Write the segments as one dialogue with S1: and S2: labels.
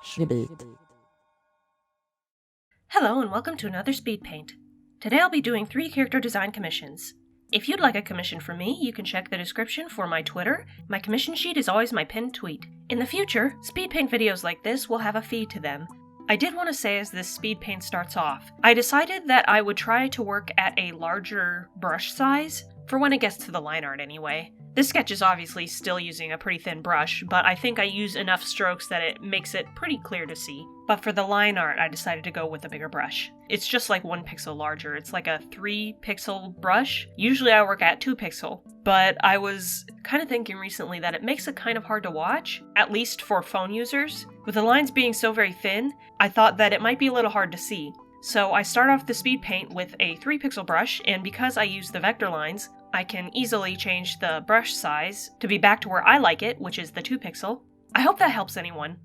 S1: Schnibbelt.
S2: Hello and welcome to another Speed Paint. Today I'll be doing 3 character design commissions. If you'd like a commission from me, you can check the description for my Twitter. My commission sheet is always my pinned tweet. In the future, Speed Paint videos like this will have a fee to them. I did want to say as this Speed Paint starts off, I decided that I would try to work at a larger brush size, for when it gets to the line art anyway. This sketch is obviously still using a pretty thin brush, but I think I use enough strokes that it makes it pretty clear to see. But for the line art, I decided to go with a bigger brush. It's just like 1 pixel larger. It's like a 3 pixel brush. Usually I work at 2 pixel, but I was kind of thinking recently that it makes it kind of hard to watch, at least for phone users. With the lines being so very thin, I thought that it might be a little hard to see. So I start off the Speed Paint with a 3 pixel brush, and because I use the vector lines, I can easily change the brush size to be back to where I like it, which is the 2 pixel. I hope that helps anyone.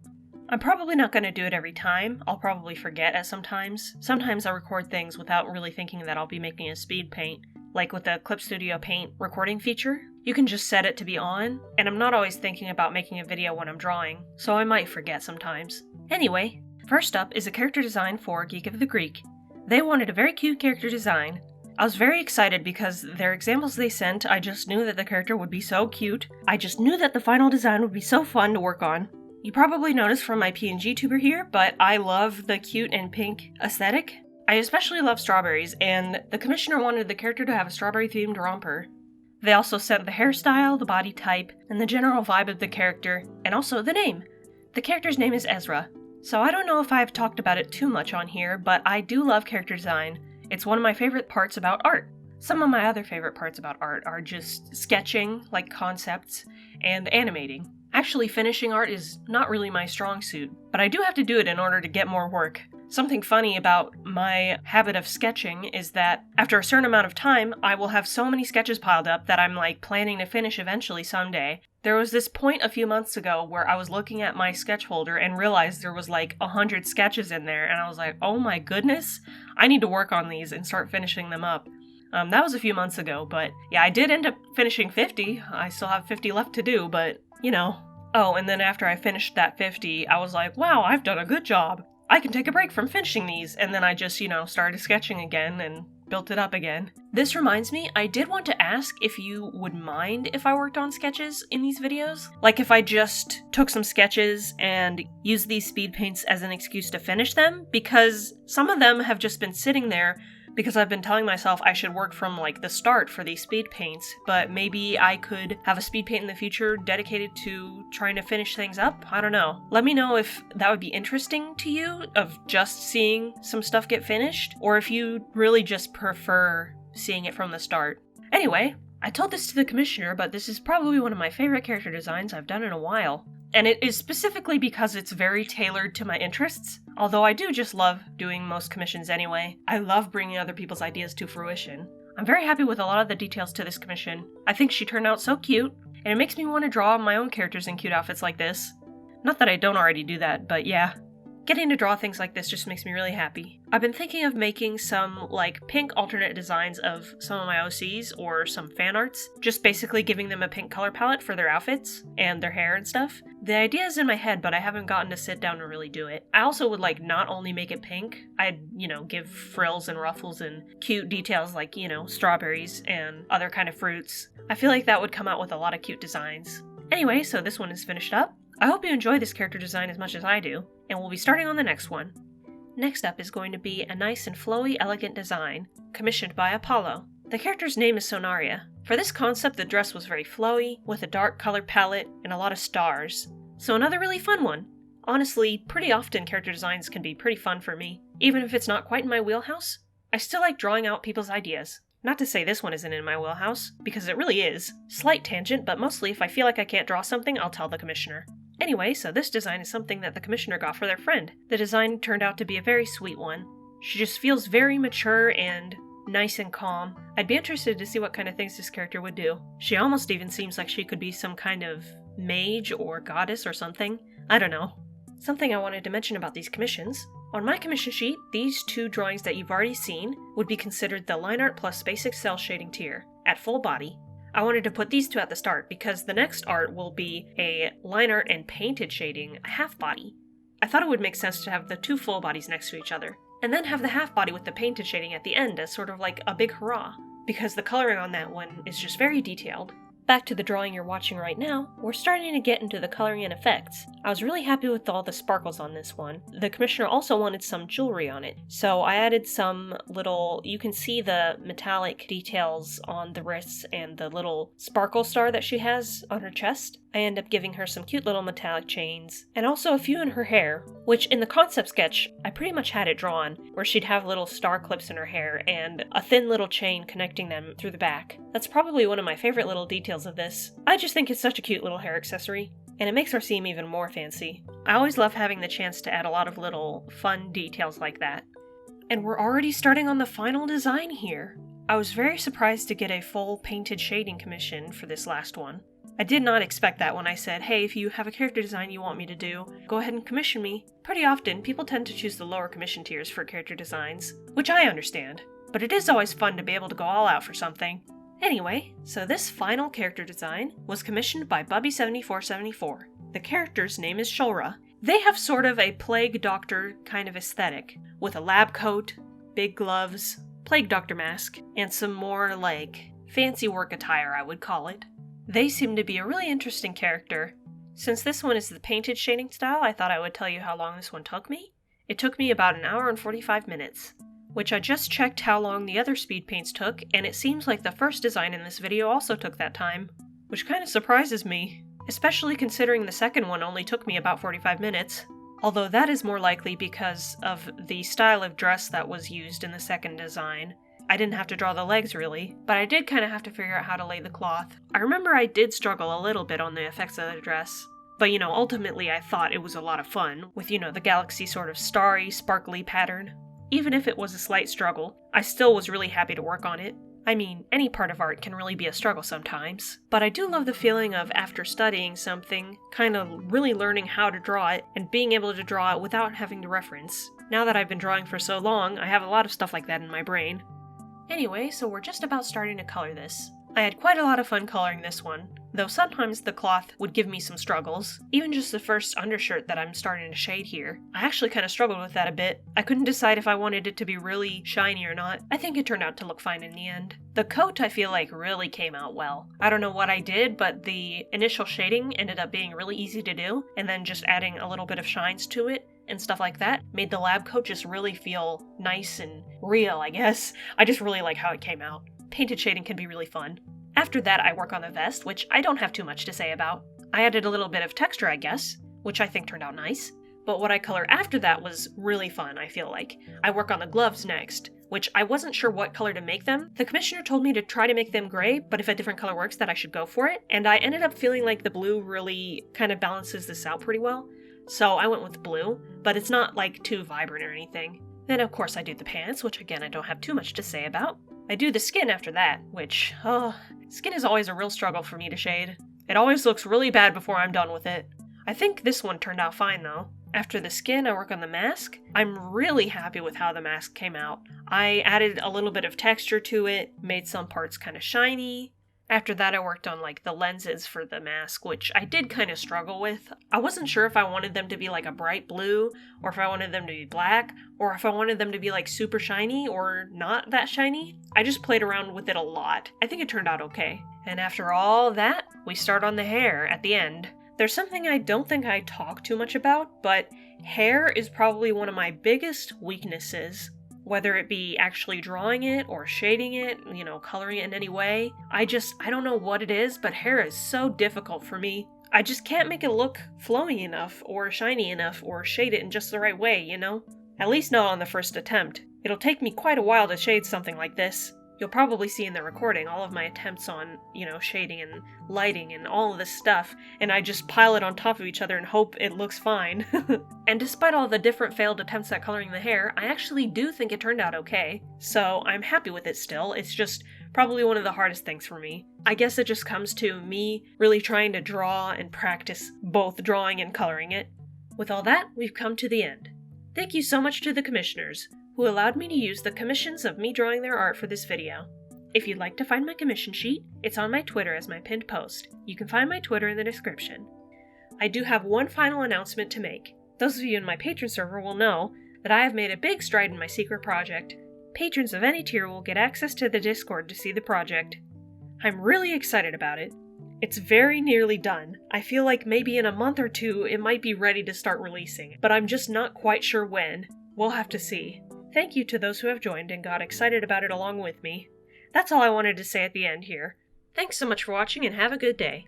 S2: I'm probably not going to do it every time. I'll probably forget at sometimes. Sometimes I record things without really thinking that I'll be making a Speed Paint. Like with the Clip Studio Paint recording feature, you can just set it to be on, and I'm not always thinking about making a video when I'm drawing, so I might forget sometimes. Anyway, first up is a character design for Geek of the Greek. They wanted a very cute character design. I was very excited because their examples they sent, I just knew that the character would be so cute. I just knew that the final design would be so fun to work on. You probably noticed from my PNG tuber here, but I love the cute and pink aesthetic. I especially love strawberries, and the commissioner wanted the character to have a strawberry-themed romper. They also sent the hairstyle, the body type, and the general vibe of the character, and also the name. The character's name is Ezra. So I don't know if I've talked about it too much on here, but I do love character design. It's one of my favorite parts about art. Some of my other favorite parts about art are just sketching, like concepts, and animating. Actually, finishing art is not really my strong suit, but I do have to do it in order to get more work. Something funny about my habit of sketching is that after a certain amount of time, I will have so many sketches piled up that I'm planning to finish eventually someday. There was this point a few months ago where I was looking at my sketch folder and realized there was 100 sketches in there, and I was like, oh my goodness, I need to work on these and start finishing them up. That was a few months ago, but yeah, I did end up finishing 50. I still have 50 left to do, but you know. Oh, and then after I finished that 50, I was like, wow, I've done a good job. I can take a break from finishing these, and then I just, started sketching again and built it up again. This reminds me, I did want to ask if you would mind if I worked on sketches in these videos. Like if I just took some sketches and used these speed paints as an excuse to finish them, because some of them have just been sitting there because I've been telling myself I should work from the start for these speed paints, but maybe I could have a speed paint in the future dedicated to trying to finish things up? I don't know. Let me know if that would be interesting to you, of just seeing some stuff get finished, or if you really just prefer seeing it from the start. Anyway, I told this to the commissioner, but this is probably one of my favorite character designs I've done in a while. And it is specifically because it's very tailored to my interests, although I do just love doing most commissions anyway. I love bringing other people's ideas to fruition. I'm very happy with a lot of the details to this commission. I think she turned out so cute, and it makes me want to draw my own characters in cute outfits like this. Not that I don't already do that, but yeah. Getting to draw things like this just makes me really happy. I've been thinking of making some pink alternate designs of some of my OCs or some fan arts, just basically giving them a pink color palette for their outfits and their hair and stuff. The idea is in my head, but I haven't gotten to sit down and really do it. I also would not only make it pink, I'd, give frills and ruffles and cute details like, strawberries and other kind of fruits. I feel like that would come out with a lot of cute designs. Anyway, so this one is finished up. I hope you enjoy this character design as much as I do, and we'll be starting on the next one. Next up is going to be a nice and flowy, elegant design, commissioned by Apollo. The character's name is Sonaria. For this concept, the dress was very flowy, with a dark color palette and a lot of stars. So another really fun one. Honestly, pretty often character designs can be pretty fun for me. Even if it's not quite in my wheelhouse, I still like drawing out people's ideas. Not to say this one isn't in my wheelhouse, because it really is. Slight tangent, but mostly if I feel like I can't draw something, I'll tell the commissioner. Anyway, so this design is something that the commissioner got for their friend. The design turned out to be a very sweet one. She just feels very mature and nice and calm. I'd be interested to see what kind of things this character would do. She almost even seems like she could be some kind of mage or goddess or something. I don't know. Something I wanted to mention about these commissions. On my commission sheet, these 2 drawings that you've already seen would be considered the line art plus basic cell shading tier, at full body. I wanted to put these 2 at the start because the next art will be a line art and painted shading half body. I I thought it would make sense to have the two full bodies next to each other, and then have the half body with the painted shading at the end as sort of like a big hurrah, because the coloring on that one is just very detailed. Back to the drawing you're watching right now, we're starting to get into the coloring and effects. I was really happy with all the sparkles on this one. The commissioner also wanted some jewelry on it, so I added some little, you can see the metallic details on the wrists and the little sparkle star that she has on her chest. I end up giving her some cute little metallic chains, and also a few in her hair, which in the concept sketch, I pretty much had it drawn, where she'd have little star clips in her hair and a thin little chain connecting them through the back. That's probably one of my favorite little details of this. I just think it's such a cute little hair accessory, and it makes her seem even more fancy. I always love having the chance to add a lot of little fun details like that. And we're already starting on the final design here. I was very surprised to get a full painted shading commission for this last one. I did not expect that when I said, hey, if you have a character design you want me to do, go ahead and commission me. Pretty often, people tend to choose the lower commission tiers for character designs, which I understand, but it is always fun to be able to go all out for something. Anyway, so this final character design was commissioned by Bubby7474. The character's name is Shulra. They have sort of a plague doctor kind of aesthetic, with a lab coat, big gloves, plague doctor mask, and some more, like, fancy work attire, I would call it. They seem to be a really interesting character. Since this one is the painted shading style, I thought I would tell you how long this one took me. It took me about 1 hour and 45 minutes, which I just checked how long the other speed paints took, and it seems like the first design in this video also took that time, which kind of surprises me, especially considering the second one only took me about 45 minutes. Although that is more likely because of the style of dress that was used in the second design. I didn't have to draw the legs really, but I did kind of have to figure out how to lay the cloth. I remember I did struggle a little bit on the effects of the dress, but ultimately I thought it was a lot of fun, with the galaxy sort of starry, sparkly pattern. Even if it was a slight struggle, I still was really happy to work on it. I mean, any part of art can really be a struggle sometimes, but I do love the feeling of, after studying something, kind of really learning how to draw it, and being able to draw it without having to reference. Now that I've been drawing for so long, I have a lot of stuff like that in my brain. Anyway, so we're just about starting to color this. I had quite a lot of fun coloring this one, though sometimes the cloth would give me some struggles. Even just the first undershirt that I'm starting to shade here, I actually kind of struggled with that a bit. I couldn't decide if I wanted it to be really shiny or not. I think it turned out to look fine in the end. The coat I feel like really came out well. I don't know what I did, but the initial shading ended up being really easy to do, and then just adding a little bit of shines to it and stuff like that made the lab coat just really feel nice and real, I guess. I just really like how it came out. Painted shading can be really fun. After that, I work on the vest, which I don't have too much to say about. I added a little bit of texture, I guess, which I think turned out nice. But what I colored after that was really fun, I feel like. I work on the gloves next, which I wasn't sure what color to make them. The commissioner told me to try to make them gray, but if a different color works, that I should go for it. And I ended up feeling like the blue really kind of balances this out pretty well. So I went with blue, but it's not like too vibrant or anything. Then of course I do the pants, which again I don't have too much to say about. I do the skin after that, which, skin is always a real struggle for me to shade. It always looks really bad before I'm done with it. I think this one turned out fine though. After the skin, I work on the mask. I'm really happy with how the mask came out. I added a little bit of texture to it, made some parts kind of shiny. After that, I worked on the lenses for the mask, which I did kind of struggle with. I wasn't sure if I wanted them to be like a bright blue, or if I wanted them to be black, or if I wanted them to be super shiny or not that shiny. I just played around with it a lot. I think it turned out okay. And after all that, we start on the hair at the end. There's something I don't think I talk too much about, but hair is probably one of my biggest weaknesses. Whether it be actually drawing it or shading it, coloring it in any way. I don't know what it is, but hair is so difficult for me. I just can't make it look flowy enough or shiny enough or shade it in just the right way, At least not on the first attempt. It'll take me quite a while to shade something like this. You'll probably see in the recording all of my attempts on, shading and lighting and all of this stuff, and I just pile it on top of each other and hope it looks fine. And despite all the different failed attempts at coloring the hair, I actually do think it turned out okay, so I'm happy with it still. It's just probably one of the hardest things for me. I guess it just comes to me really trying to draw and practice both drawing and coloring it. With all that, we've come to the end. Thank you so much to the commissioners, who allowed me to use the commissions of me drawing their art for this video. If you'd like to find my commission sheet, it's on my Twitter as my pinned post. You can find my Twitter in the description. I do have one final announcement to make. Those of you in my patron server will know that I have made a big stride in my secret project. Patrons of any tier will get access to the Discord to see the project. I'm really excited about it. It's very nearly done. I feel like maybe in a month or two it might be ready to start releasing, but I'm just not quite sure when. We'll have to see. Thank you to those who have joined and got excited about it along with me. That's all I wanted to say at the end here. Thanks so much for watching and have a good day.